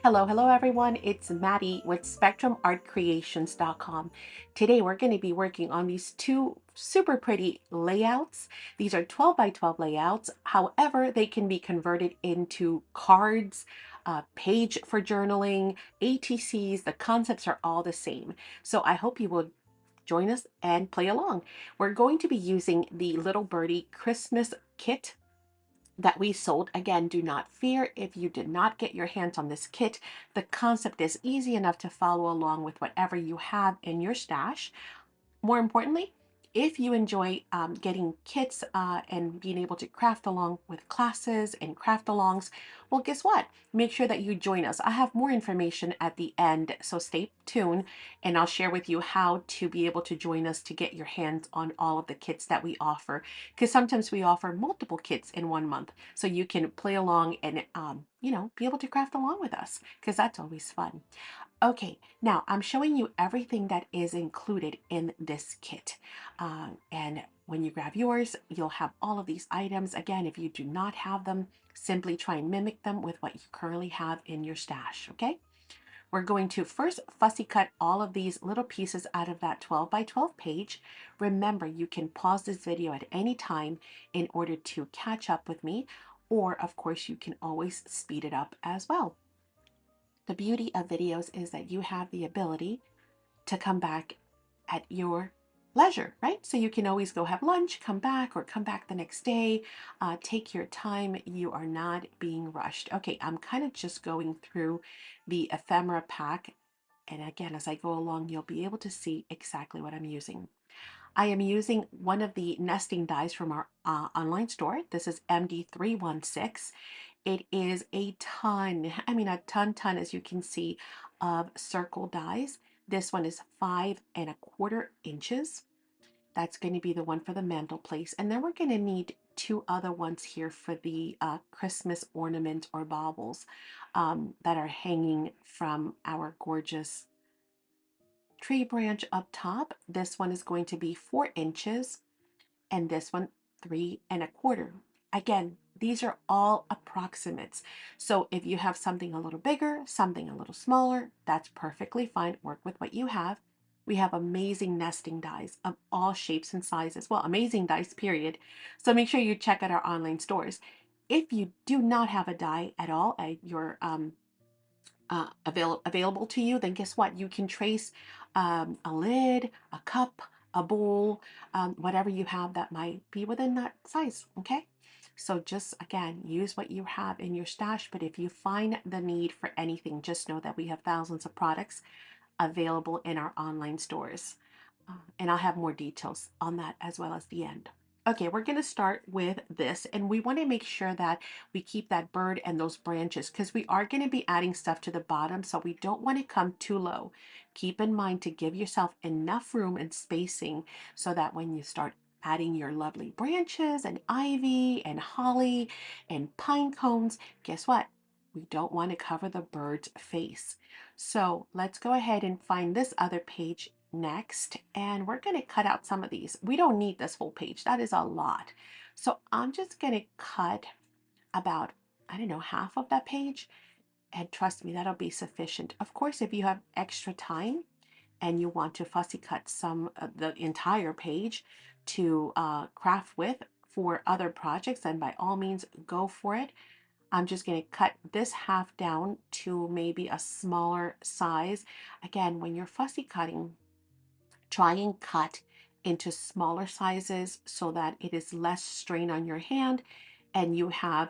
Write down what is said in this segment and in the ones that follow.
Hello everyone. It's Maddie with SpectrumArtCreations.com. Today we're going to be working on these two super pretty layouts. These are 12 by 12 layouts. However, they can be converted into cards, page for journaling, ATCs. The concepts are all the same. So I hope you will join us and play along. We're going to be using the Little Birdie Christmas kit that we sold. Again, do not fear if you did not get your hands on this kit. The concept is easy enough to follow along with whatever you have in your stash. More importantly, if you enjoy getting kits and being able to craft along with classes and craft alongs, well, guess what? Make sure that you join us. I have more information at the end, so stay tuned and I'll share with you how to be able to join us to get your hands on all of the kits that we offer. Because sometimes we offer multiple kits in one month, so you can play along and be able to craft along with us, because that's always fun. Okay, now I'm showing you everything that is included in this kit. And when you grab yours, you'll have all of these items. Again, if you do not have them, simply try and mimic them with what you currently have in your stash, okay? We're going to first fussy cut all of these little pieces out of that 12 by 12 page. Remember, you can pause this video at any time in order to catch up with me, or of course, you can always speed it up as well. The beauty of videos is that you have the ability to come back at your leisure, right? So you can always go have lunch, come back, or come back the next day. Take your time. You are not being rushed. Okay, I'm kind of just going through the ephemera pack. And again, as I go along, you'll be able to see exactly what I'm using. I am using one of the nesting dies from our online store. This is MD316. It is a ton, I mean a ton, as you can see, of circle dies. This one is 5¼ inches. That's going to be the one for the mantle place. And then we're going to need two other ones here for the Christmas ornament or baubles that are hanging from our gorgeous tree branch up top. This one is going to be 4 inches and this one 3¼ Again, these are all approximates. So if you have something a little bigger, something a little smaller, that's perfectly fine. Work with what you have. We have amazing nesting dies of all shapes and sizes. Well, amazing dies, period. So make sure you check out our online stores. If you do not have a die at all at your available to you, then guess what? You can trace a lid, a cup, a bowl, whatever you have that might be within that size. Okay. So just again, use what you have in your stash. But if you find the need for anything, just know that we have thousands of products available in our online stores. And I'll have more details on that as well as the end. Okay, we're going to start with this, and we want to make sure that we keep that bird and those branches because we are going to be adding stuff to the bottom, so we don't want to come too low. Keep in mind to give yourself enough room and spacing so that when you start adding your lovely branches and ivy and holly and pine cones, guess what? We don't want to cover the bird's face. So let's go ahead and find this other page next, and we're going to cut out some of these. We don't need this whole page. That is a lot. So I'm just going to cut about, I don't know, half of that page, and trust me, that'll be sufficient. Of course, if you have extra time and you want to fussy cut some of the entire page to craft with for other projects, then by all means go for it. I'm just going to cut this half down to maybe a smaller size. Again, when you're fussy cutting, try and cut into smaller sizes so that it is less strain on your hand and you have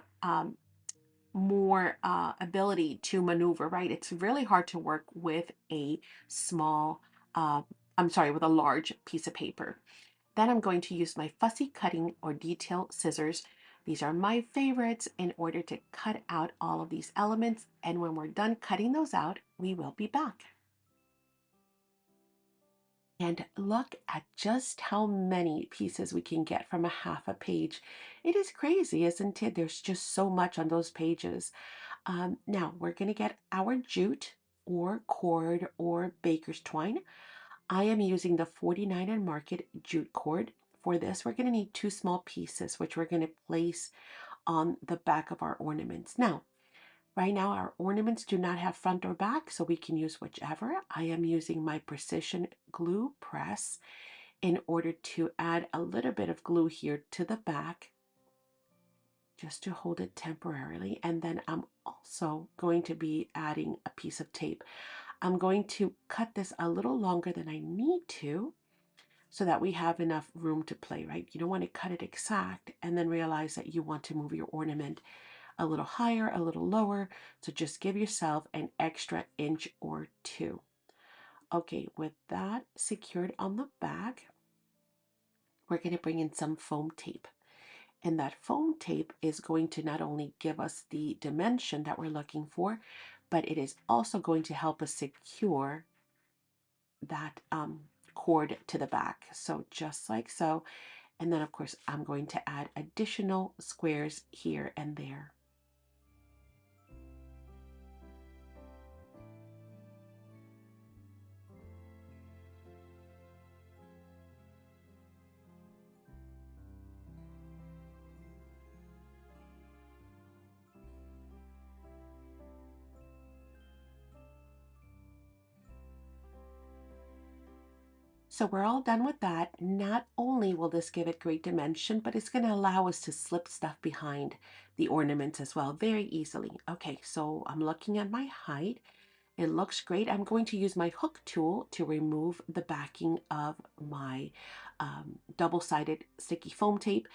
more ability to maneuver, right? It's really hard to work with a small, with a large piece of paper. Then I'm going to use my fussy cutting or detail scissors. These are my favorites in order to cut out all of these elements. And when we're done cutting those out, we will be back. And look at just how many pieces we can get from a half a page. It is crazy, isn't it? There's just so much on those pages. Now we're going to get our jute or cord or baker's twine. I am using the 49 and Market jute cord. For this, we're going to need two small pieces, which we're going to place on the back of our ornaments. Now, Right now, our ornaments do not have front or back, so we can use whichever. I am using my precision glue press in order to add a little bit of glue here to the back, just to hold it temporarily. And then I'm also going to be adding a piece of tape. I'm going to cut this a little longer than I need to so that we have enough room to play, right? You don't want to cut it exact and then realize that you want to move your ornament a little higher, a little lower. So just give yourself an extra inch or two. Okay, with that secured on the back, we're going to bring in some foam tape. And that foam tape is going to not only give us the dimension that we're looking for, but it is also going to help us secure that cord to the back. So just like so. And then of course, I'm going to add additional squares here and there. So we're all done with that. Not only will this give it great dimension, but it's going to allow us to slip stuff behind the ornaments as well very easily. Okay, so I'm looking at my height. It looks great. I'm going to use my hook tool to remove the backing of my double-sided sticky foam tape.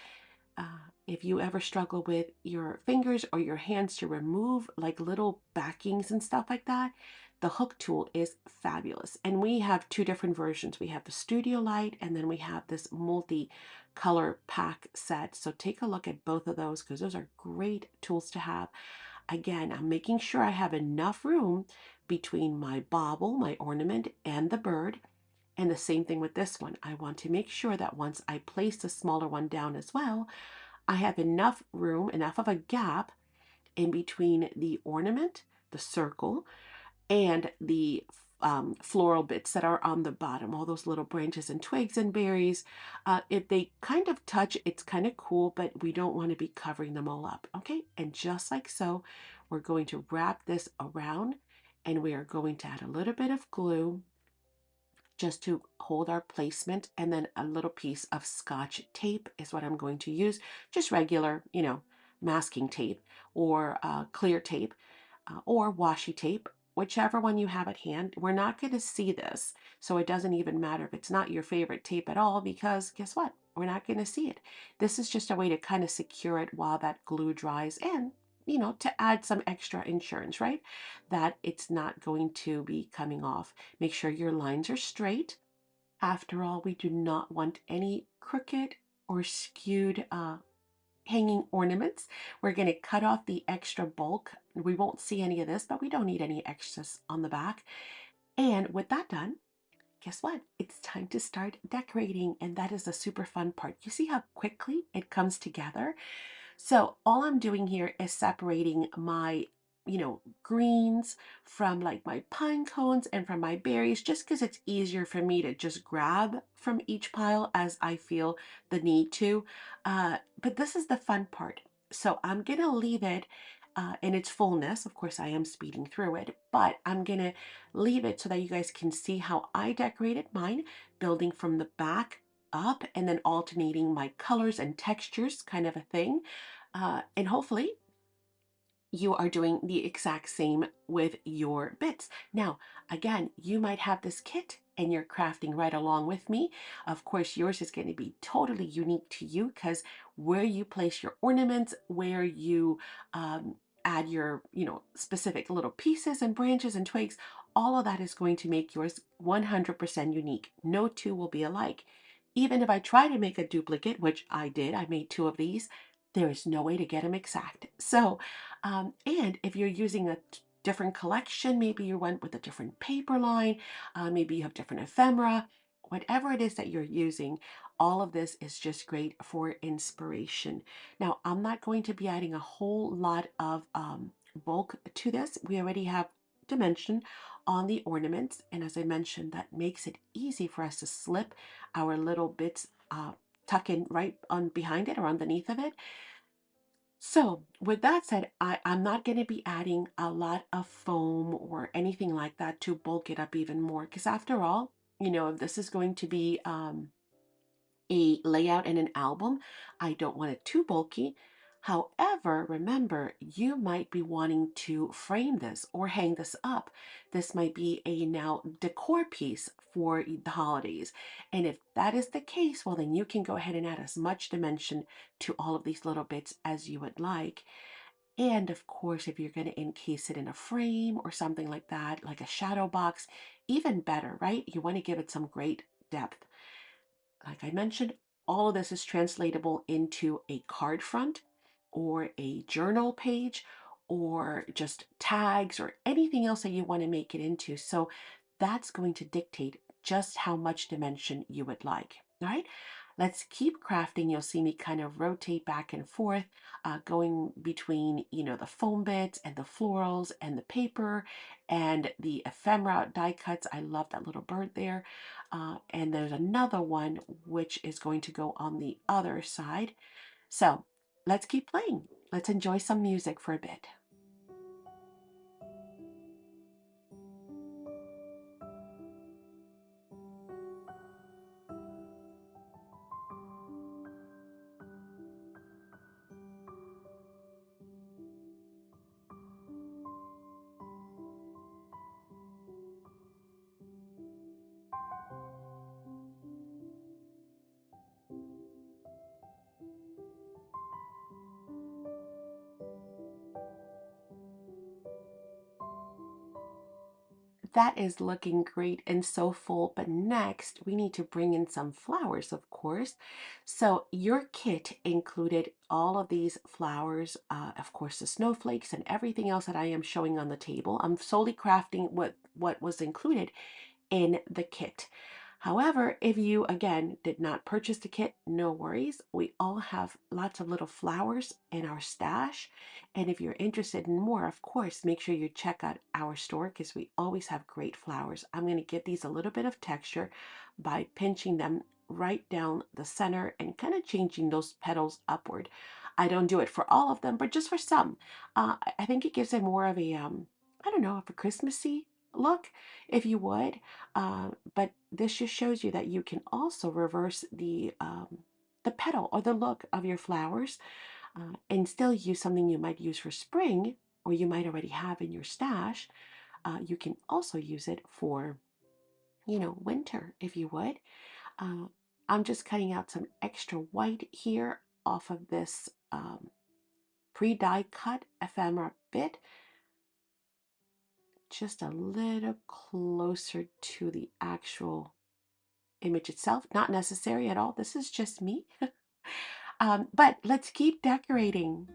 If you ever struggle with your fingers or your hands to remove like little backings and stuff like that, the hook tool is fabulous. And we have two different versions. We have the Studio Light and then we have this multi-color pack set. So take a look at both of those because those are great tools to have. Again, I'm making sure I have enough room between my bauble, my ornament, and the bird. And the same thing with this one. I want to make sure that once I place the smaller one down as well, I have enough room, enough of a gap in between the ornament, the circle, and the floral bits that are on the bottom, all those little branches and twigs and berries. If they kind of touch, it's kind of cool, but we don't want to be covering them all up. Okay, and just like so, we're going to wrap this around and we are going to add a little bit of glue just to hold our placement, and then a little piece of Scotch tape is what I'm going to use. Just regular, masking tape or clear tape or washi tape, whichever one you have at hand. We're not going to see this, so it doesn't even matter if it's not your favorite tape at all, because guess what? We're not going to see it. This is just a way to kind of secure it while that glue dries, and to add some extra insurance, right? That it's not going to be coming off. Make sure your lines are straight. After all, we do not want any crooked or skewed hanging ornaments. We're going to cut off the extra bulk. We won't see any of this, but we don't need any excess on the back. And with that done, guess what? It's time to start decorating, and that is the super fun part. You see how quickly it comes together? So all I'm doing here is separating my, greens from like my pine cones and from my berries, just because it's easier for me to just grab from each pile as I feel the need to. But this is the fun part. So I'm going to leave it in its fullness. Of course, I am speeding through it, but I'm going to leave it so that you guys can see how I decorated mine, building from the back up and then alternating my colors and textures, kind of a thing. And hopefully you are doing the exact same with your bits. Now, again, you might have this kit and you're crafting right along with me. Of course, yours is going to be totally unique to you, because where you place your ornaments, where you add your, specific little pieces and branches and twigs, all of that is going to make yours 100% unique. No two will be alike. Even if I try to make a duplicate, which I did, I made two of these, there is no way to get them exact. So, and if you're using a different collection, maybe you went with a different paper line, maybe you have different ephemera, whatever it is that you're using, all of this is just great for inspiration. Now, I'm not going to be adding a whole lot of bulk to this. We already have dimension on the ornaments, and as I mentioned, that makes it easy for us to slip our little bits tuck in right on behind it or underneath of it. So with that said, I'm not going to be adding a lot of foam or anything like that to bulk it up even more. Because after all, if this is going to be a layout in an album, I don't want it too bulky. However, remember, you might be wanting to frame this or hang this up. This might be a now decor piece for the holidays. And if that is the case, well, then you can go ahead and add as much dimension to all of these little bits as you would like. And of course, if you're going to encase it in a frame or something like that, like a shadow box, even better, right? You want to give it some great depth. Like I mentioned, all of this is translatable into a card front or a journal page or just tags or anything else that you want to make it into. So that's going to dictate just how much dimension you would like. All right, let's keep crafting. You'll see me kind of rotate back and forth, going between, the foam bits and the florals and the paper and the ephemera die cuts. I love that little bird there. And there's another one which is going to go on the other side. So let's keep playing. Let's enjoy some music for a bit. That is looking great and so full, but next we need to bring in some flowers, of course. So your kit included all of these flowers, of course, the snowflakes and everything else that I am showing on the table. I'm solely crafting what was included in the kit. However, if you again did not purchase the kit, no worries. We all have lots of little flowers in our stash. And if you're interested in more, of course, make sure you check out our store because we always have great flowers. I'm going to give these a little bit of texture by pinching them right down the center and kind of changing those petals upward. I don't do it for all of them, but just for some. I think it gives it more of a, I don't know, of a Christmassy look, if you would. But this just shows you that you can also reverse the petal or the look of your flowers, and still use something you might use for spring or you might already have in your stash. You can also use it for, winter if you would. Uh, I'm just cutting out some extra white here off of this pre-die cut ephemera bit, just a little closer to the actual image itself. Not necessary at all. This is just me. But let's keep decorating.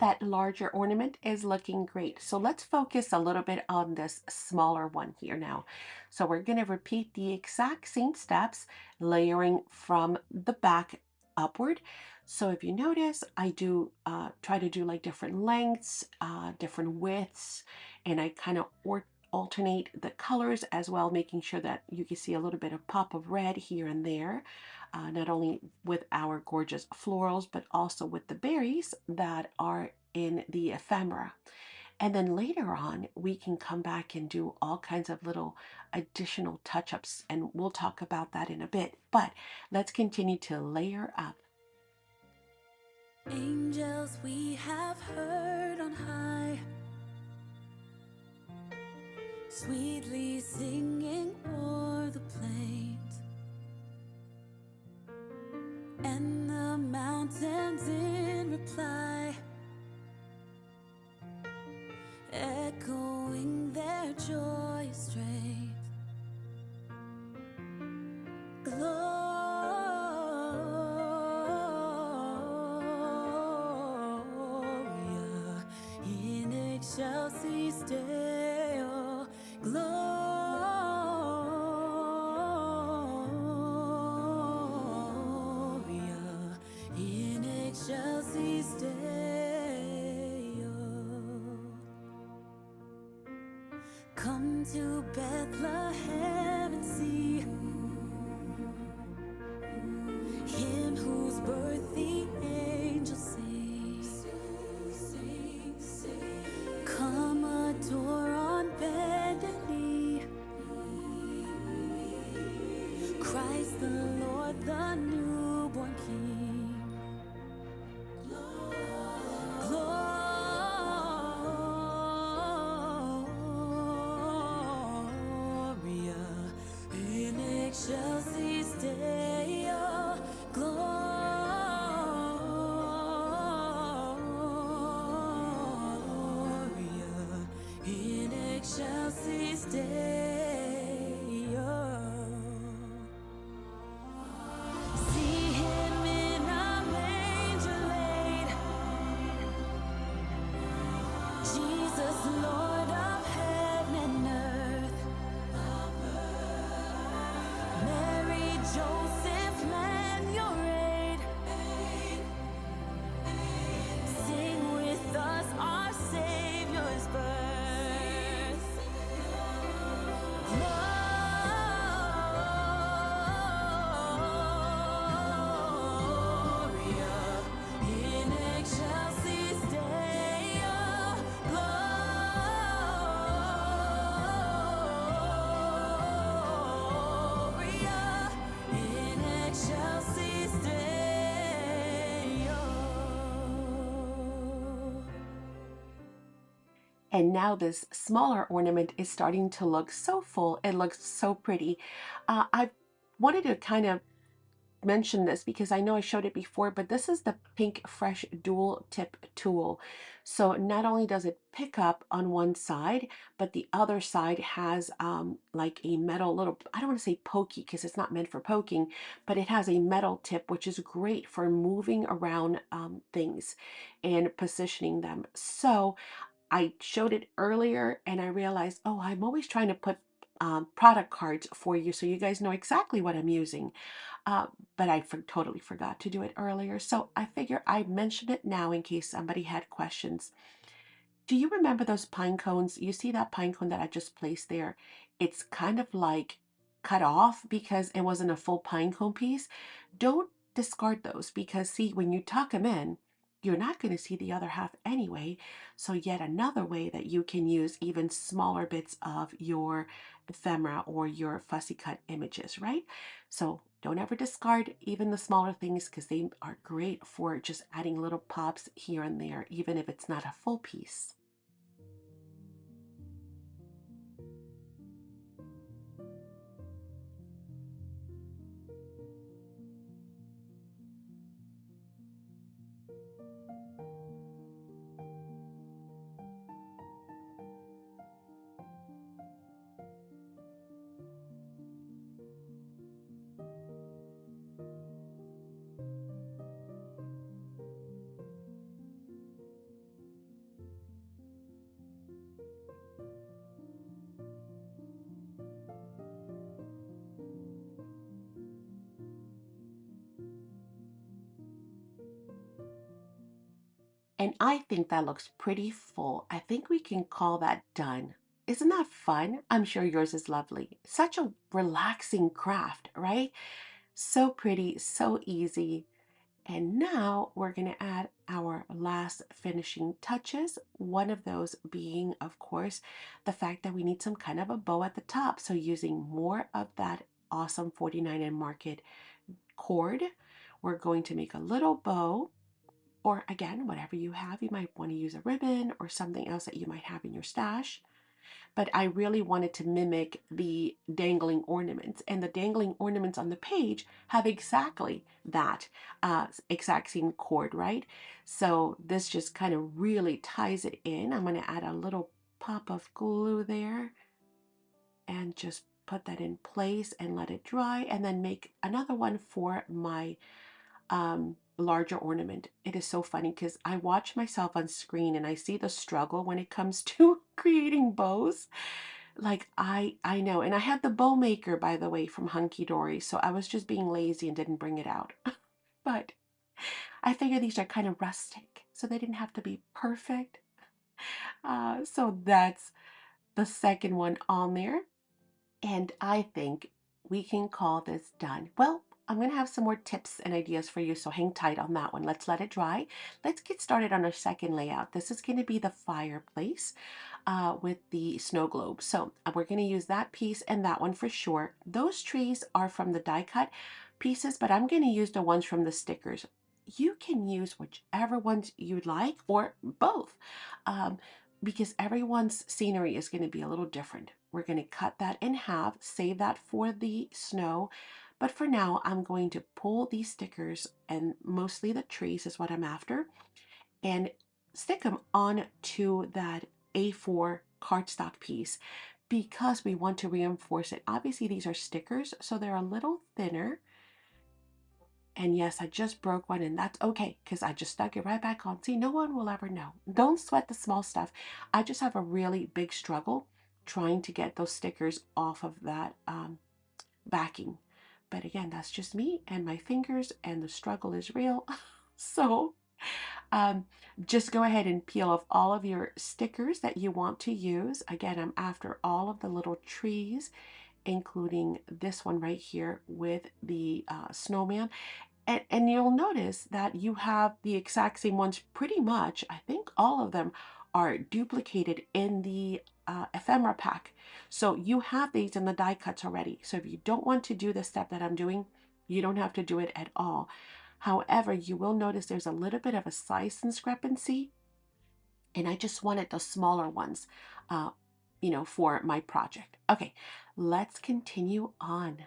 That larger ornament is looking great. So let's focus a little bit on this smaller one here now. So we're going to repeat the exact same steps, layering from the back upward. So if you notice, I do try to do like different lengths, different widths, and I kind of alternate the colors as well, making sure that you can see a little bit of pop of red here and there, not only with our gorgeous florals, but also with the berries that are in the ephemera. And then later on, we can come back and do all kinds of little additional touch-ups, and we'll talk about that in a bit. But let's continue to layer up. Angels we have heard on high, sweetly singing o'er the plains, and the mountains in reply, echoing their joyous strains. Gloria in excelsis Deo. Gloria in excelsis Deo. Come to Bethlehem and see Him whose birth the angels sing. Come adore on bended knee Christ the Lord, the newborn King. Gloria in excelsis Deo. Gloria in excelsis Deo. See Him in a manger laid, Jesus, Lord of heaven and earth. Mary, Joseph, lend your aid. Sing with us our Savior's birth. Gloria in excelsis Deo. Gloria in excelsis Deo. And now this smaller ornament is starting to look so full. It looks so pretty. I wanted to kind of mention this because I know I showed it before, but this is the Pink Fresh Dual Tip Tool. So not only does it pick up on one side, but the other side has like a metal little, I don't want to say pokey because it's not meant for poking, but it has a metal tip, which is great for moving around things and positioning them. So I showed it earlier and I realized, oh, I'm always trying to put product cards for you so you guys know exactly what I'm using. Uh, but I totally forgot to do it earlier. So I figure I mention it now in case somebody had questions. Do you remember those pine cones? You see that pine cone that I just placed there? It's kind of like cut off because it wasn't a full pine cone piece. Don't discard those because see, when you tuck them in, you're not going to see the other half anyway. So yet another way that you can use even smaller bits of your ephemera or your fussy cut images, right? So don't ever discard even the smaller things because they are great for just adding little pops here and there, even if it's not a full piece. And I think that looks pretty full. I think we can call that done. Isn't that fun? I'm sure yours is lovely. Such a relaxing craft, right? So pretty, so easy. And now we're going to add our last finishing touches. One of those being, of course, the fact that we need some kind of a bow at the top. So using more of that awesome 49 and Market cord, we're going to make a little bow. Or again, whatever you have, you might want to use a ribbon or something else that you might have in your stash. But I really wanted to mimic the dangling ornaments, and the dangling ornaments on the page have exactly that exact same cord, right? So this just kind of really ties it in. I'm going to add a little pop of glue there and just put that in place and let it dry, and then make another one for my larger ornament. It is so funny because I watch myself on screen and I see the struggle when it comes to creating bows. Like I know, and I had the bow maker, by the way, from Hunky Dory, so I was just being lazy and didn't bring it out. But I figure these are kind of rustic, so they didn't have to be perfect. So that's the second one on there. And I think we can call this done. Well, I'm going to have some more tips and ideas for you, so hang tight on that one. Let's let it dry. Let's get started on our second layout. This is going to be the fireplace with the snow globe. So we're going to use that piece and that one for sure. Those trees are from the die cut pieces, but I'm going to use the ones from the stickers. You can use whichever ones you like or both. Um, because everyone's scenery is going to be a little different. We're going to cut that in half, save that for the snow. But for now, I'm going to pull these stickers, and mostly the trees is what I'm after, and stick them onto that A4 cardstock piece because we want to reinforce it. Obviously, these are stickers, so they're a little thinner. And yes, I just broke one, and that's okay because I just stuck it right back on. See, no one will ever know. Don't sweat the small stuff. I just have a really big struggle trying to get those stickers off of that backing. But again, that's just me and my fingers, and the struggle is real. So um, just go ahead and peel off all of your stickers that you want to use. Again, I'm after all of the little trees, including this one right here with the snowman. And you'll notice that you have the exact same ones pretty much. I think all of them are duplicated in the ephemera pack. So you have these in the die cuts already. So if you don't want to do the step that I'm doing, you don't have to do it at all. However, you will notice there's a little bit of a size discrepancy, and I just wanted the smaller ones, uh, for my project. Okay, let's continue on.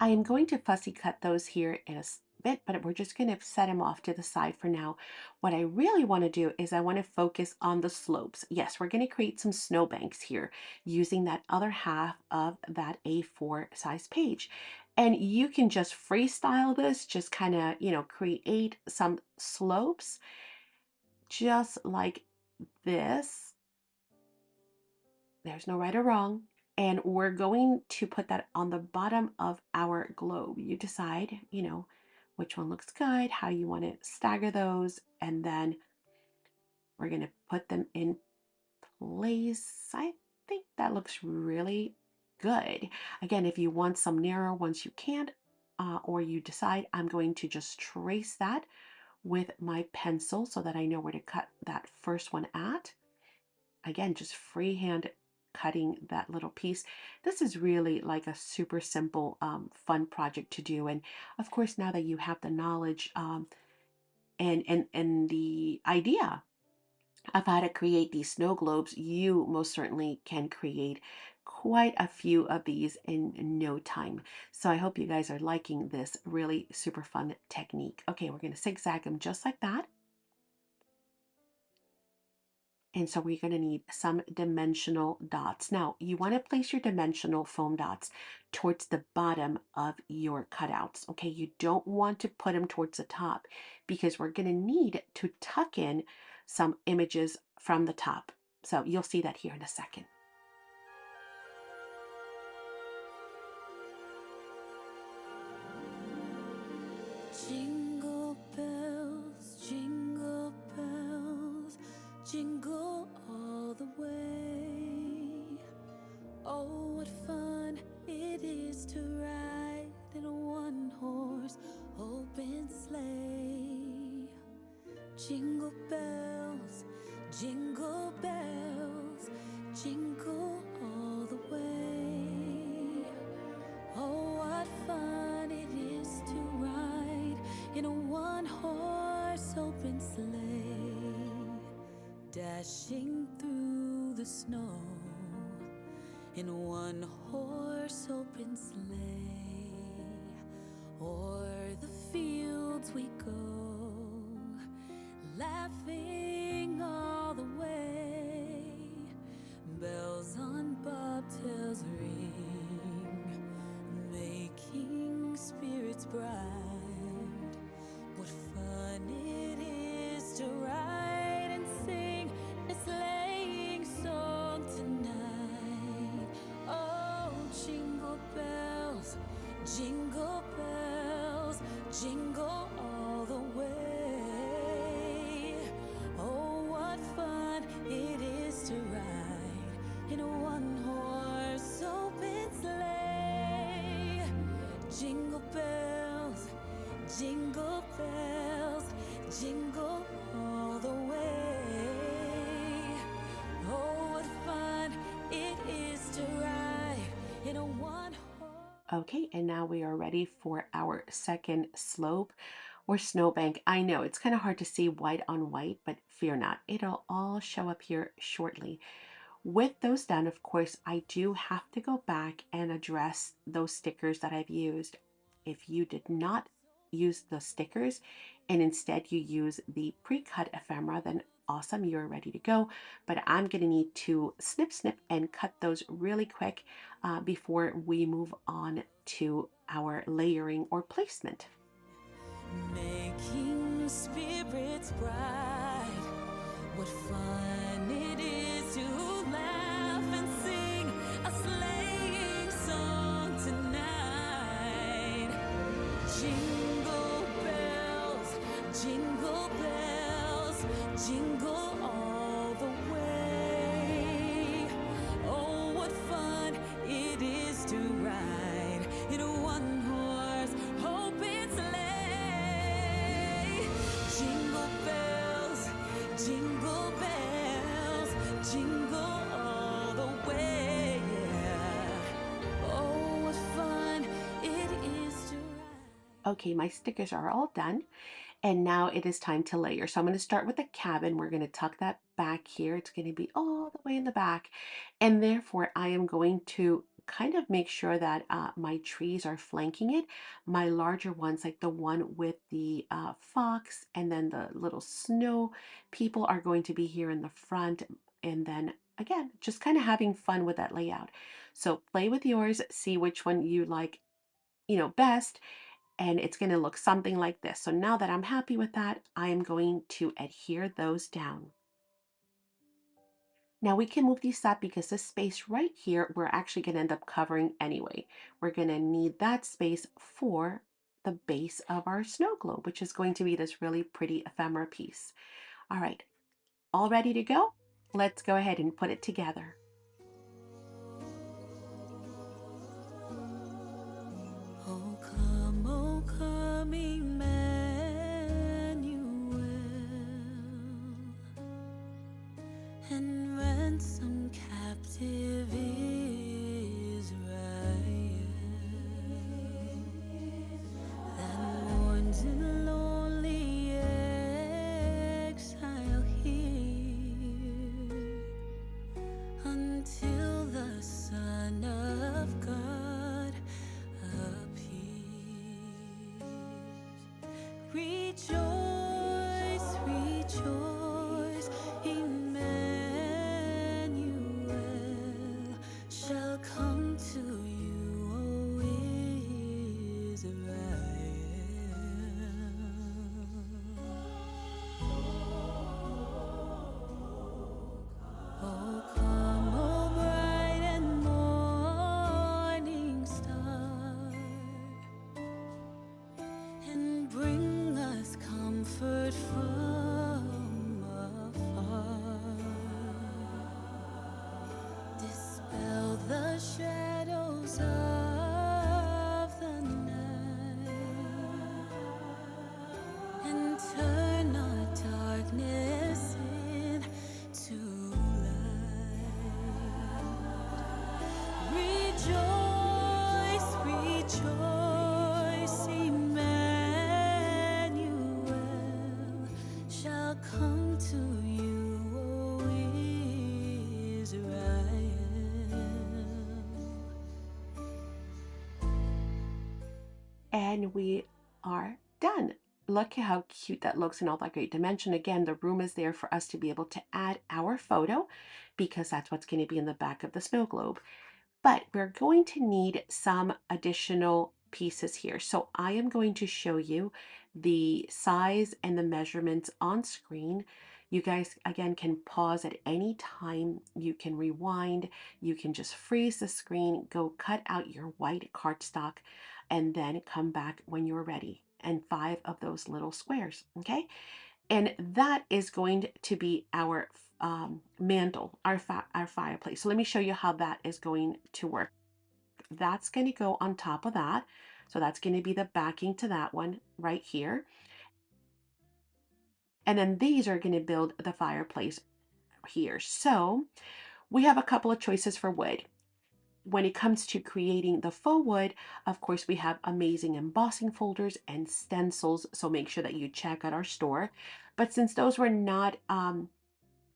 I am going to fussy cut those here in a bit, but we're just going to set them off to the side for now. What I really want to do is I want to focus on the slopes. Yes, we're going to create some snowbanks here using that other half of that A4 size page. And you can just freestyle this, just kind of, create some slopes just like this. There's no right or wrong. And we're going to put that on the bottom of our globe. You decide, which one looks good, how you want to stagger those, and then we're going to put them in place. I think that looks really good. Again, if you want some narrower ones, you can, or you decide I'm going to just trace that with my pencil so that I know where to cut that first one at. Again, just freehand cutting that little piece. This is really like a super simple, fun project to do. And of course, now that you have the knowledge, and the idea of how to create these snow globes, you most certainly can create quite a few of these in no time. So I hope you guys are liking this really super fun technique. Okay, we're going to zigzag them just like that. And so we're going to need some dimensional dots. Now, you want to place your dimensional foam dots towards the bottom of your cutouts. Okay, you don't want to put them towards the top because we're going to need to tuck in some images from the top. So you'll see that here in a second. Jingle bells, jingle all the way. Oh, what fun it is to ride in a one-horse open sleigh. Jingle bells, jingle bells, jingle all the way. Oh, what fun it is to ride in a one-horse open sleigh, dashing through the snow in a one-horse open sleigh. O'er the fields we go, laughing all the way. Bells on bobtails ring, making spirits bright. What fun it is to ride and sing a sleighing song tonight. Oh, jingle bells, jingle bells, jingle all the way. Oh, what fun it is to ride in a one-horse open sleigh. Jingle bells, jingle bells, jingle all the way. Oh, what fun it is to ride in a one-horse. Okay, and now we are ready for our second slope or snowbank. I know it's kind of hard to see white on white, but fear not, it'll all show up here shortly. With those done, of course, I do have to go back and address those stickers that I've used. If you did not use the stickers and instead you use the pre-cut ephemera, then awesome, you're ready to go. But I'm going to need to snip and cut those really quick before we move on to our layering or placement. Making spirits bright. What fun it is to laugh and sing a sleighing song tonight. Jingle bells, jingle bells, jingle all the way. Oh, what fun it is to ride in a one-horse open sleigh. Jingle bells, jingle bells, jingle all the way. Oh, what fun it is to ride. Okay, my stickers are all done. And now it is time to layer. So I'm going to start with the cabin. We're going to tuck that back here. It's going to be all the way in the back. And therefore, I am going to kind of make sure that my trees are flanking it. My larger ones, like the one with the fox and then the little snow people, are going to be here in the front. And then again, just kind of having fun with that layout. So play with yours, see which one you like, best, and it's going to look something like this. So now that I'm happy with that, I am going to adhere those down. Now we can move these up because this space right here, we're actually going to end up covering anyway. We're going to need that space for the base of our snow globe, which is going to be this really pretty ephemera piece. All right, all ready to go? Let's go ahead and put it together. Oh, come, Emmanuel, and ransom captive Rejoice, rejoice, Emmanuel shall come to you, O Israel. Oh, come, O bright and morning star, and bring us comfort from afar. Dispel the shadows of the night, and turn our darkness into light. Rejoice, rejoice, Emmanuel shall come to you, O Israel. And we are done. Look at how cute that looks in all that great dimension. Again, the room is there for us to be able to add our photo because that's what's going to be in the back of the snow globe. But we're going to need some additional pieces here. So I am going to show you the size and the measurements on screen. You guys, again, can pause at any time. You can rewind. You can just freeze the screen, go cut out your white cardstock, and then come back when you're ready. And 5 of those little squares, okay? And that is going to be our mantle, our fireplace. So let me show you how that is going to work. That's going to go on top of that. So that's going to be the backing to that one right here. And then these are going to build the fireplace here. So we have a couple of choices for wood. When it comes to creating the faux wood, of course, we have amazing embossing folders and stencils. So make sure that you check out our store. But since those were not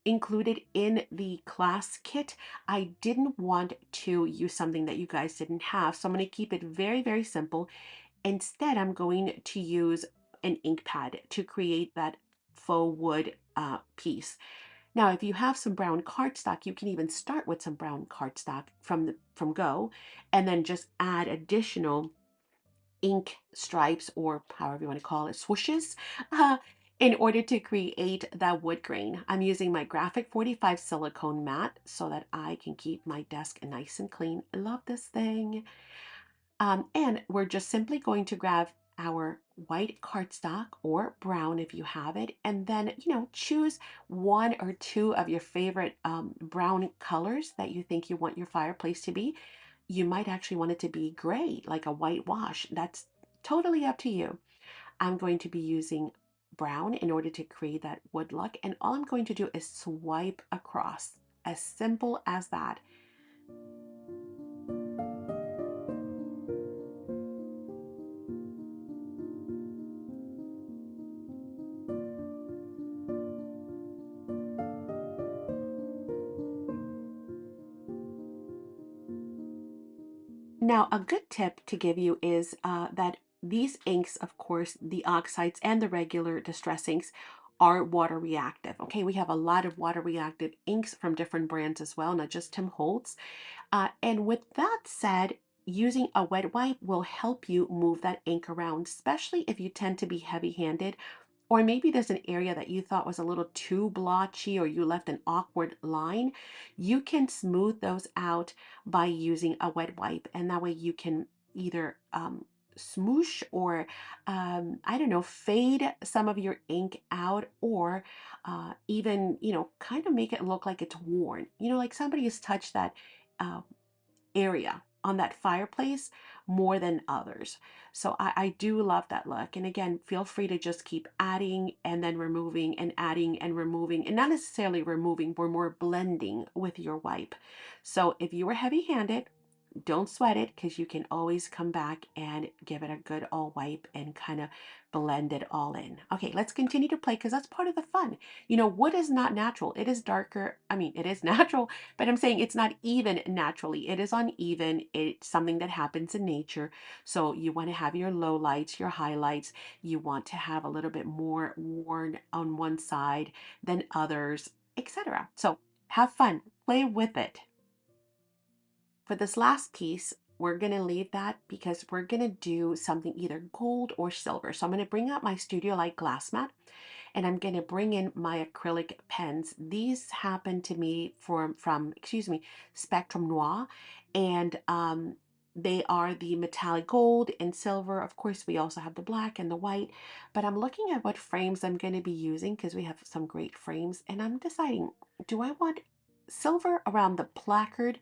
included in the class kit, I didn't want to use something that you guys didn't have. So I'm going to keep it very, very simple. Instead, I'm going to use an ink pad to create that faux wood piece. Now, if you have some brown cardstock, you can even start with some brown cardstock from Go, and then just add additional ink stripes, or however you want to call it, swooshes, uh, in order to create that wood grain. I'm using my Graphic 45 silicone mat so that I can keep my desk nice and clean. I love this thing. And we're just simply going to grab our white cardstock or brown if you have it, and then, choose 1 or 2 of your favorite brown colors that you think you want your fireplace to be. You might actually want it to be gray, like a whitewash. That's totally up to you. I'm going to be using brown in order to create that wood look, and all I'm going to do is swipe across. As simple as that. Now, a good tip to give you is that these inks, of course, the oxides and the regular distress inks, are water reactive. Okay, we have a lot of water reactive inks from different brands as well, not just Tim Holtz. And with that said, using a wet wipe will help you move that ink around, especially if you tend to be heavy handed, or maybe there's an area that you thought was a little too blotchy or you left an awkward line. You can smooth those out by using a wet wipe. And that way you can either smoosh or, I don't know, fade some of your ink out, or even, kind of make it look like it's worn. Like somebody has touched that uh, area on that fireplace more than others. So I do love that look. And again, feel free to just keep adding and then removing and adding and removing, and not necessarily removing, we're more blending with your wipe. So if you were heavy handed, don't sweat it because you can always come back and give it a good all wipe and kind of blend it all in. Okay, let's continue to play because that's part of the fun. Wood is not natural. It is darker. I mean, it is natural, but I'm saying it's not even naturally. It is uneven. It's something that happens in nature. So you want to have your low lights, your highlights. You want to have a little bit more worn on one side than others, etc. So have fun, play with it. For this last piece, we're going to leave that because we're going to do something either gold or silver. So I'm going to bring out my Studio Light glass mat and I'm going to bring in my acrylic pens. These happen to me from excuse me, Spectrum Noir, and they are the metallic gold and silver. Of course, we also have the black and the white, but I'm looking at what frames I'm going to be using because we have some great frames, and I'm deciding, do I want silver around the placard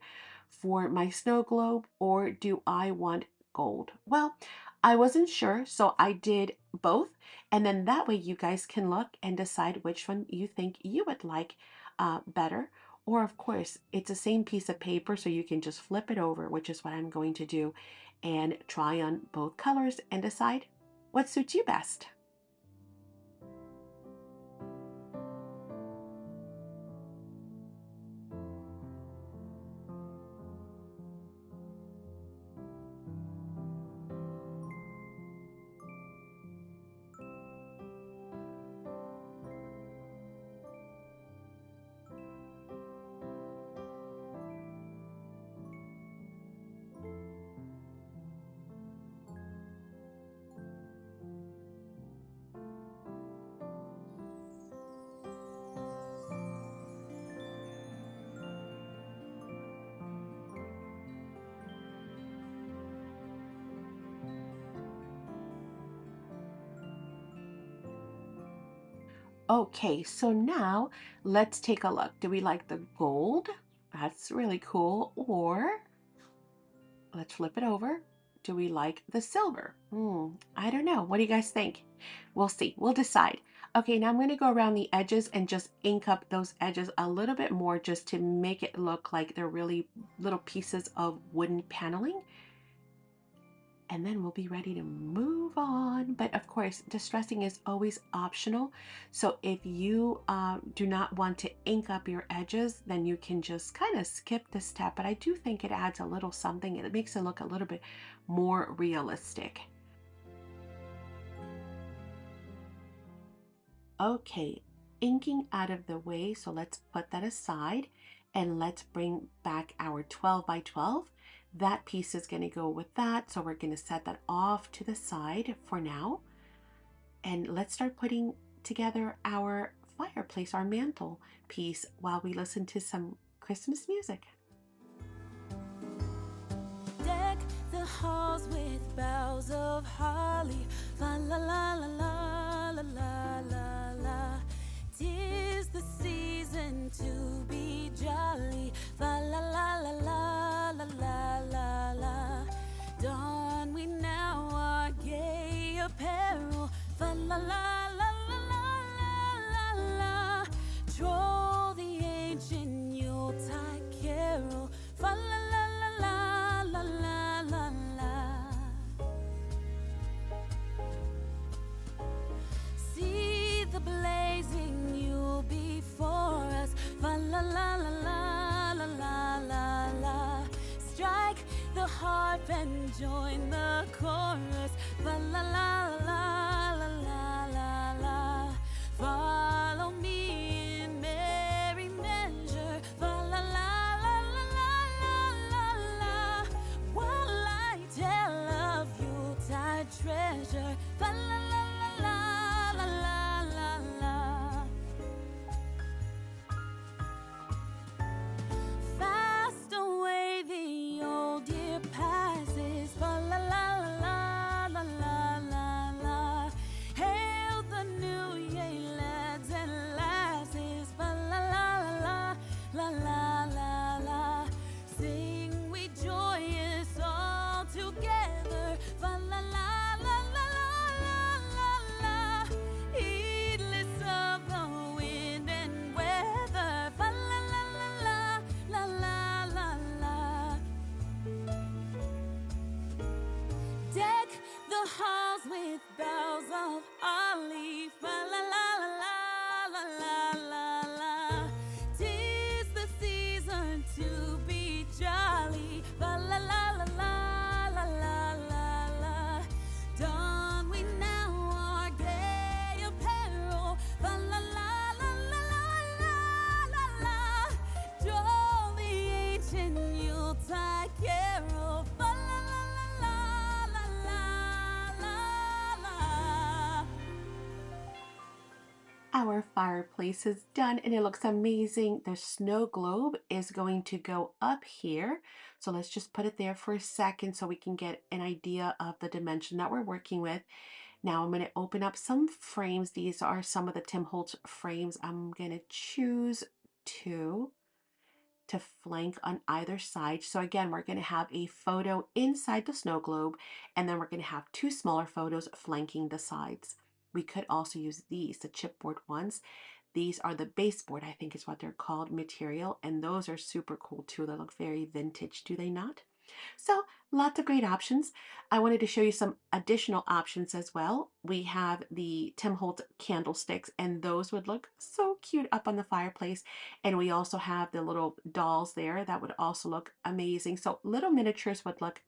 for my snow globe, or do I want gold? Well, I wasn't sure, so I did both. And then that way you guys can look and decide which one you think you would like better. Or, of course, it's the same piece of paper, so you can just flip it over, which is what I'm going to do, and try on both colors and decide what suits you best. Okay, so now let's take a look. Do we like the gold? That's really cool. Or let's flip it over. Do we like the silver? I don't know. What do you guys think? We'll see. We'll decide. Okay, now I'm going to go around the edges and just ink up those edges a little bit more just to make it look like they're really little pieces of wooden paneling. And then we'll be ready to move on. But of course, distressing is always optional. So if you do not want to ink up your edges, then you can just kind of skip this step. But I do think it adds a little something. It makes it look a little bit more realistic. Okay, inking out of the way. So let's put that aside and let's bring back our 12 by 12. That piece is going to go with that. So we're going to set that off to the side for now. And let's start putting together our fireplace, our mantle piece, while we listen to some Christmas music. Deck the halls with boughs of holly. La la la la la la la la la. 'Tis the season to be jolly. La la la la la la la la la. Don we now our gay apparel. La la la la la la la la. Troll the ancient Yuletide carol. La la la la la la la la. See the blazing Yule before us. La la la la la la la la la. Strike the harp and join the chorus. La la la la la la la la. Follow me in merry measure. La la la la la la la la. While I tell of Yuletide treasure. La la la la la la la la. Fast away the old year passes. La la la la la la la la. Hail the new year, lads and lasses. La la la la la la la la. Sing we joyous all together. La la la la the halls with boughs of holly. Fa la la la la la la la. 'Tis the season to be jolly. Fa la la la la la la la la. Don we now our gay apparel. Fa la la la la la la la la. Join the ancient Yuletide carol. Fa la la la la la la la. Our fireplace is done and it looks amazing. The snow globe is going to go up here. So let's just put it there for a second so we can get an idea of the dimension that we're working with. Now I'm going to open up some frames. These are some of the Tim Holtz frames. I'm going to choose two to flank on either side. So again, we're going to have a photo inside the snow globe, and then we're going to have two smaller photos flanking the sides. We could also use these, the chipboard ones. These are the baseboard, I think is what they're called, material, and those are super cool too. They look very vintage, do they not? So lots of great options. I wanted to show you some additional options as well. We have the Tim Holtz candlesticks, and those would look so cute up on the fireplace. And we also have the little dolls there that would also look amazing. So little miniatures would look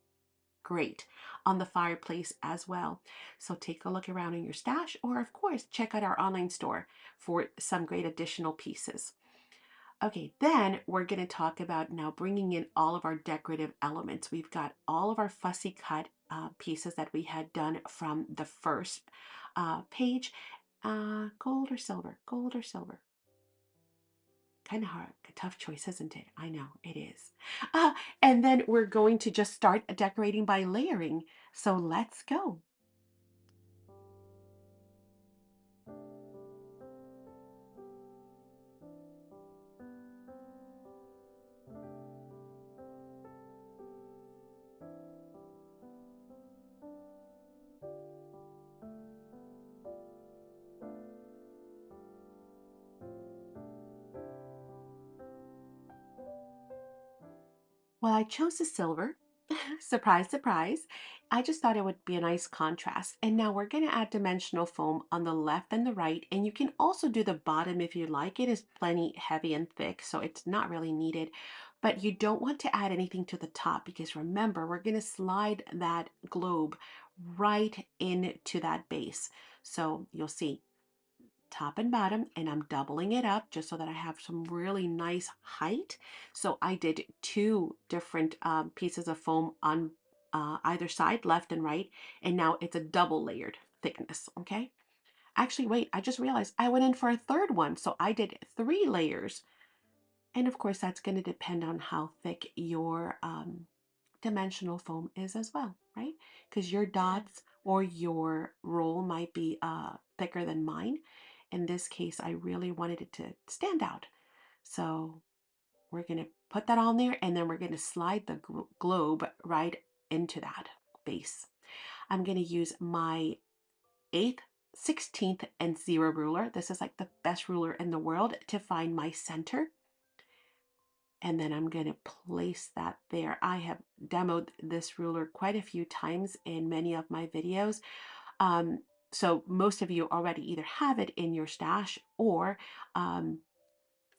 great on the fireplace as well. So take a look around in your stash, or of course, check out our online store for some great additional pieces. Okay, then we're going to talk about now bringing in all of our decorative elements. We've got all of our fussy cut pieces that we had done from the first page. Gold or silver? Gold or silver? Kind of hard, a tough choice, isn't it? I know it is. And then we're going to just start decorating by layering. So let's go. Well, I chose the silver. Surprise, surprise. I just thought it would be a nice contrast. And now we're going to add dimensional foam on the left and the right. And you can also do the bottom if you like. It is plenty heavy and thick, so it's not really needed. But you don't want to add anything to the top because remember, we're going to slide that globe right into that base. So you'll see top and bottom, and I'm doubling it up just so that I have some really nice height. So I did two different pieces of foam on either side, left and right, and now it's a double layered thickness. Okay, actually wait, I just realized I went in for a third one, so I did 3 layers. And of course that's going to depend on how thick your dimensional foam is as well, right? Because your dots or your roll might be thicker than mine. In this case, I really wanted it to stand out. So we're going to put that on there, and then we're going to slide the globe right into that base. I'm going to use my 8th, 16th, and 0 ruler. This is like the best ruler in the world to find my center. And then I'm going to place that there. I have demoed this ruler quite a few times in many of my videos. So most of you already either have it in your stash or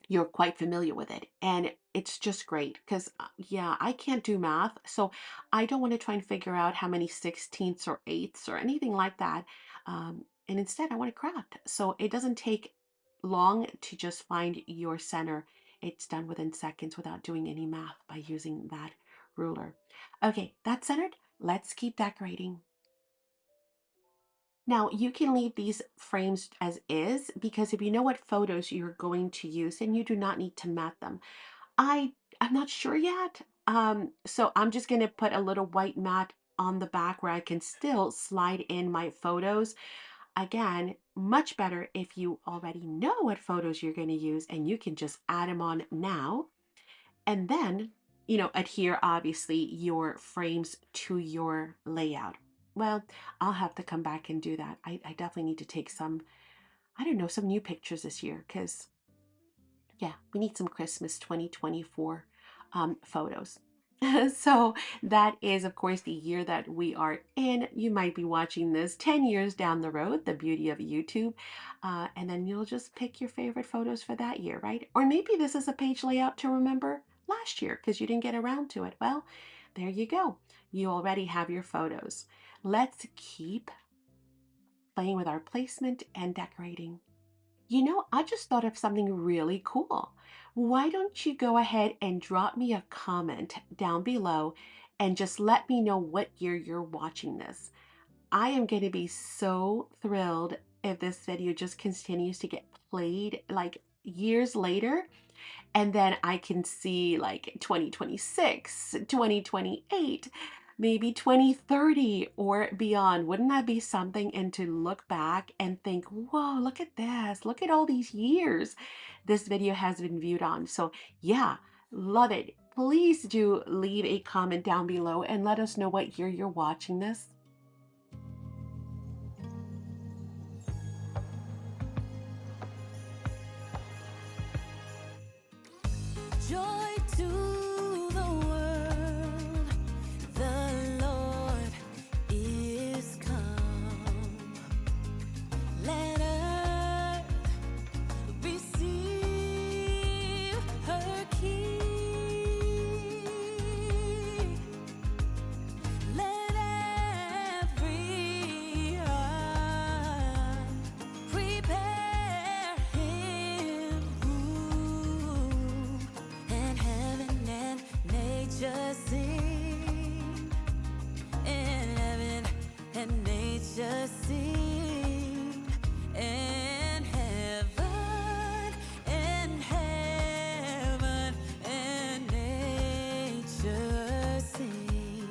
you're quite familiar with it. And it's just great because, yeah, I can't do math. So I don't want to try and figure out how many 16ths or 8ths or anything like that. And instead, I want to craft. So it doesn't take long to just find your center. It's done within seconds without doing any math by using that ruler. Okay, that's centered. Let's keep decorating. Now you can leave these frames as is because if you know what photos you're going to use, then you do not need to mat them. I'm not sure yet. So I'm just going to put a little white mat on the back where I can still slide in my photos. Again, much better if you already know what photos you're going to use and you can just add them on now. And then, adhere obviously your frames to your layout. Well, I'll have to come back and do that. I definitely need to take some, I don't know, some new pictures this year because, yeah, we need some Christmas 2024 photos. So that is, of course, the year that we are in. You might be watching this 10 years down the road, the beauty of YouTube. And then you'll just pick your favorite photos for that year, right? Or maybe this is a page layout to remember last year because you didn't get around to it. Well, there you go. You already have your photos. Let's keep playing with our placement and decorating. I just thought of something really cool. Why don't you go ahead and drop me a comment down below and just let me know what year you're watching this? I am going to be so thrilled if this video just continues to get played like years later, and then I can see like 2026, 2028, maybe 2030 or beyond. Wouldn't that be something? And to look back and think, whoa, look at this. Look at all these years this video has been viewed on. So, yeah, love it. Please do leave a comment down below and let us know what year you're watching this. Joy to the world, the Lord is come. Let earth receive her King. Let every heart prepare Him room, and heaven and nature sing, and heaven and nature sing, and heaven and nature sing.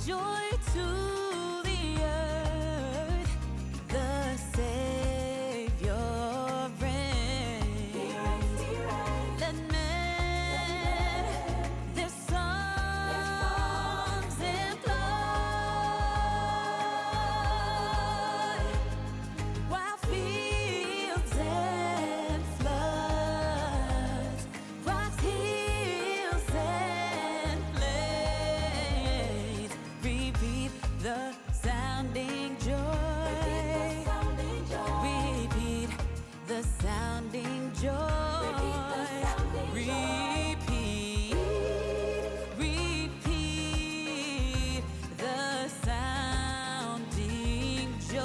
Joy to the earth, the Savior reigns. Let men their songs employ, while fields and floods, rocks, hills, and plains repeat the sounding joy. Repeat the sounding joy. Repeat, repeat the sounding joy.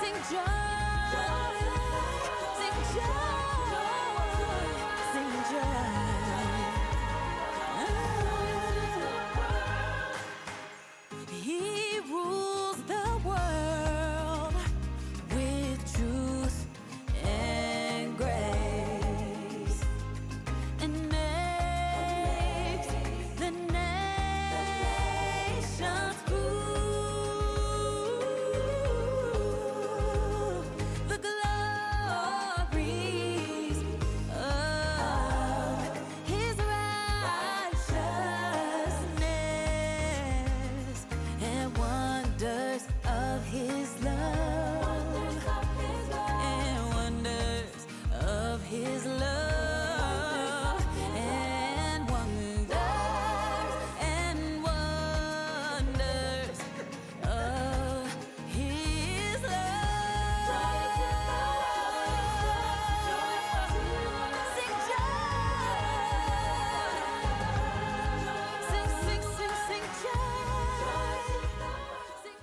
Sing joy, sing joy, sing joy. He rules the world with truth and grace, and makes the nations prove the glories of His righteousness, and wonders of His love, and wonders of His love, and wonders of His love. Sing joy, sing, sing, sing, sing joy. Sing joy.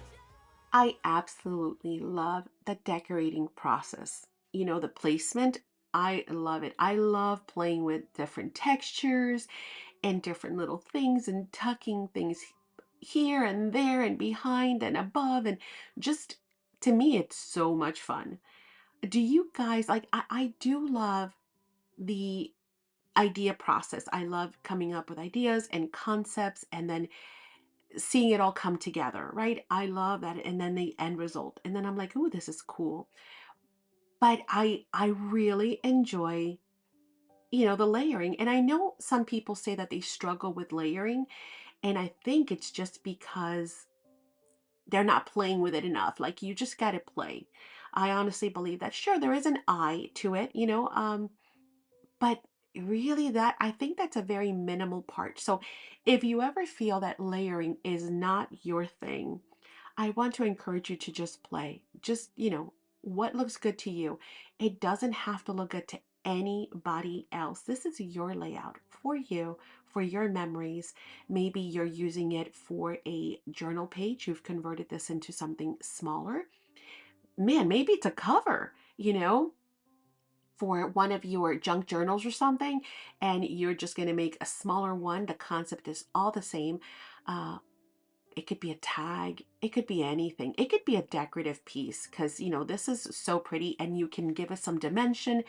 I absolutely love the decorating process. The placement, I love it. I love playing with different textures and different little things and tucking things here and there and behind and above. And just to me, it's so much fun. Do you guys like? I do love the idea process. I love coming up with ideas and concepts and then seeing it all come together, right? I love that. And then the end result. And then I'm like, oh, this is cool. But I really enjoy the layering. And I know some people say that they struggle with layering. And I think it's just because they're not playing with it enough. Like you just got to play. I honestly believe that. Sure, there is an eye to it, but really that I think that's a very minimal part. So if you ever feel that layering is not your thing, I want to encourage you to just play. Just, what looks good to you. It doesn't have to look good to anybody else. This is your layout for you, for your memories. Maybe you're using it for a journal page. You've converted this into something smaller. Man, maybe it's a cover, for one of your junk journals or something, and you're just going to make a smaller one. The concept is all the same. Uh, it could be a tag. It could be anything. It could be a decorative piece because, this is so pretty and you can give it some dimension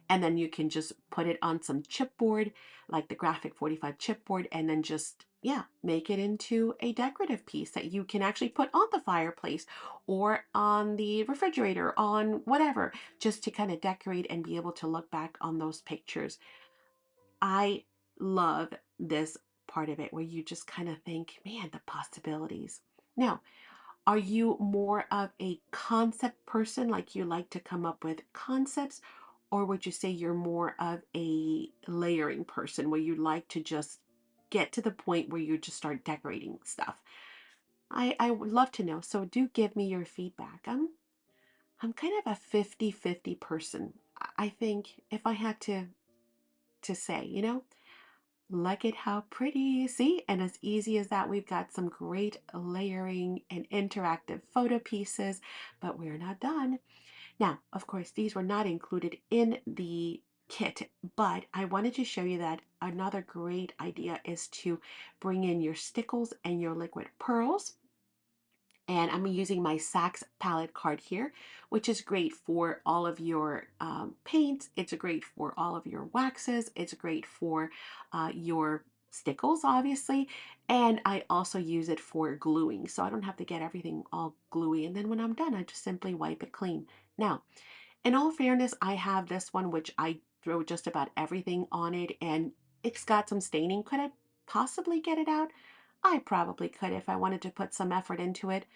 and then you can just put it on some chipboard, like the Graphic 45 chipboard, and then just, yeah, make it into a decorative piece that you can actually put on the fireplace or on the refrigerator, on whatever, just to kind of decorate and be able to look back on those pictures. I love this part of it where you just kind of think, man, the possibilities. Now, are you more of a concept person, like you like to come up with concepts, or would you say you're more of a layering person where you like to just get to the point where you just start decorating stuff? I would love to know. So do give me your feedback. I'm kind of a 50-50 person. I think if I had to say, look at how pretty. See, and as easy as that, we've got some great layering and interactive photo pieces, but we're not done. Now, of course, these were not included in the kit, but I wanted to show you that another great idea is to bring in your stickles and your liquid pearls. And I'm using my SACs palette card here, which is great for all of your paints. It's great for all of your waxes. It's great for your stickles, obviously. And I also use it for gluing, so I don't have to get everything all gluey. And then when I'm done, I just simply wipe it clean. Now, in all fairness, I have this one, which I throw just about everything on it, and it's got some staining. Could I possibly get it out? I probably could if I wanted to put some effort into it,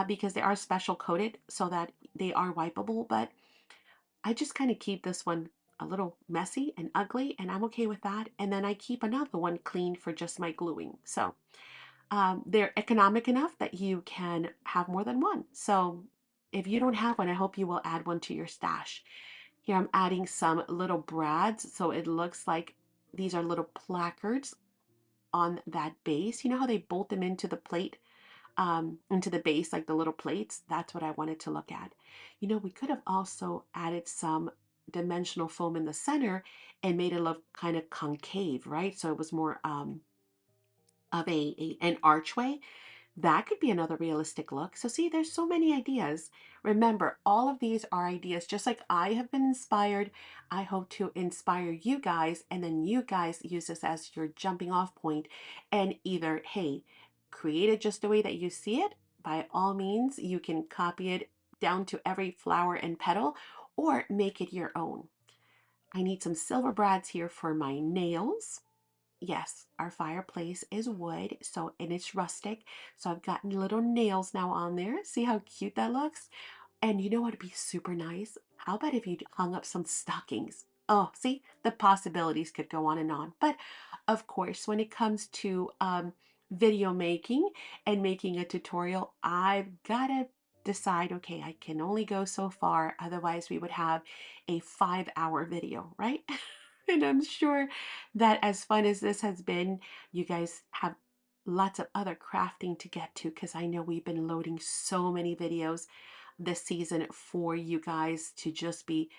because they are special coated so that they are wipeable. But I just kind of keep this one a little messy and ugly, and I'm okay with that. And then I keep another one clean for just my gluing. So they're economic enough that you can have more than one. So if you don't have one, I hope you will add one to your stash. Here I'm adding some little brads. So it looks like these are little placards on that base. You know how they bolt them into the plate, into the base, like the little plates? That's what I wanted to look at. We could have also added some dimensional foam in the center and made it look kind of concave, right? So it was more of an archway. That could be another realistic look. So see, there's so many ideas. Remember, all of these are ideas. Just like I have been inspired, I hope to inspire you guys, and then you guys use this as your jumping off point and either, hey, create it just the way that you see it. By all means, you can copy it down to every flower and petal or make it your own. I need some silver brads here for my nails. Yes, our fireplace is wood, so and it's rustic. So I've gotten little nails now on there. See how cute that looks? And you know what would be super nice? How about if you hung up some stockings? Oh, see, the possibilities could go on and on. But of course, when it comes to video making and making a tutorial, I've got to decide, okay, I can only go so far. Otherwise, we would have a 5-hour video, right? And I'm sure that as fun as this has been, you guys have lots of other crafting to get to because I know we've been loading so many videos this season for you guys to just be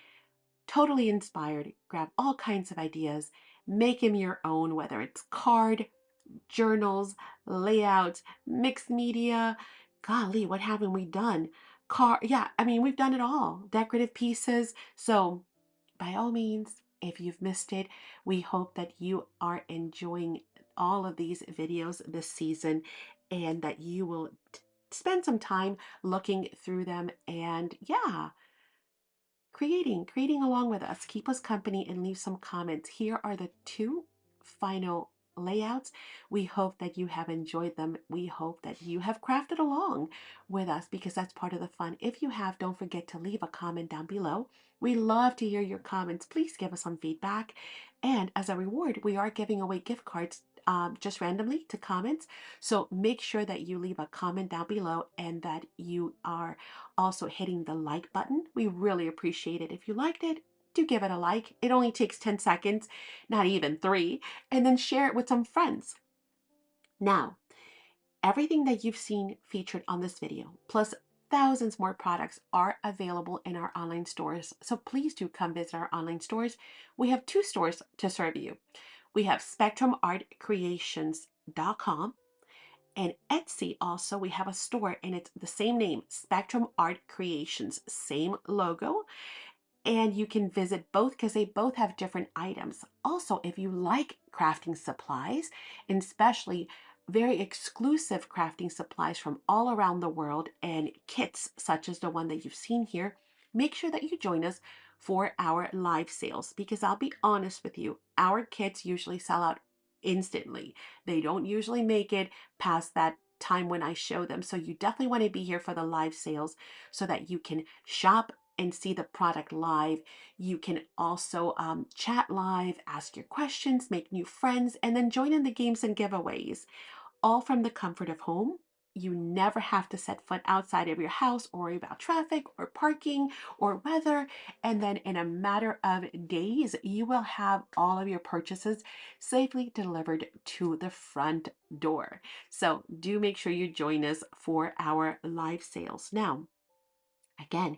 totally inspired, grab all kinds of ideas, make them your own, whether it's card, journals, layouts, mixed media. Golly, what haven't we done? Yeah, I mean, we've done it all. Decorative pieces. So by all means, if you've missed it, we hope that you are enjoying all of these videos this season and that you will spend some time looking through them and, yeah, creating along with us. Keep us company and leave some comments. Here are the two final layouts. We hope that you have enjoyed them. We hope that you have crafted along with us because that's part of the fun. If you have, don't forget to leave a comment down below. We love to hear your comments. Please give us some feedback. And as a reward, we are giving away gift cards just randomly to comments. So make sure that you leave a comment down below and that you are also hitting the like button. We really appreciate it. If you liked it, do give it a like. It only takes 10 seconds, not even 3, and then share it with some friends. Now, everything that you've seen featured on this video, plus thousands more products, are available in our online stores. So please do come visit our online stores. We have 2 stores to serve you. We have spectrumartcreations.com and Etsy. Also, we have a store and it's the same name, Spectrum Art Creations, same logo. And you can visit both because they both have different items. Also, if you like crafting supplies, and especially very exclusive crafting supplies from all around the world and kits such as the one that you've seen here, make sure that you join us for our live sales because I'll be honest with you, our kits usually sell out instantly. They don't usually make it past that time when I show them. So you definitely want to be here for the live sales so that you can shop and see the product live. You can also chat live, ask your questions, make new friends, and then join in the games and giveaways, all from the comfort of home. You never have to set foot outside of your house or worry about traffic or parking or weather. And then in a matter of days, you will have all of your purchases safely delivered to the front door. So do make sure you join us for our live sales. Now, again,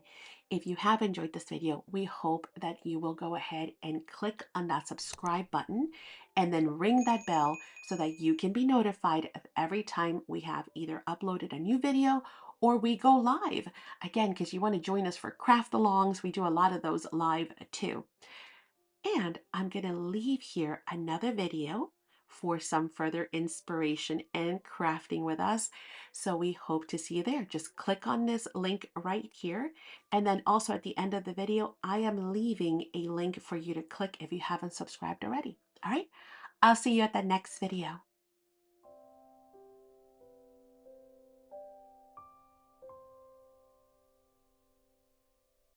if you have enjoyed this video, we hope that you will go ahead and click on that subscribe button and then ring that bell so that you can be notified of every time we have either uploaded a new video or we go live. Again, because you want to join us for craft alongs, we do a lot of those live too. And I'm going to leave here another video for some further inspiration and crafting with us. So we hope to see you there. Just click on this link right here. And then also at the end of the video, I am leaving a link for you to click if you haven't subscribed already. All right. I'll see you at the next video.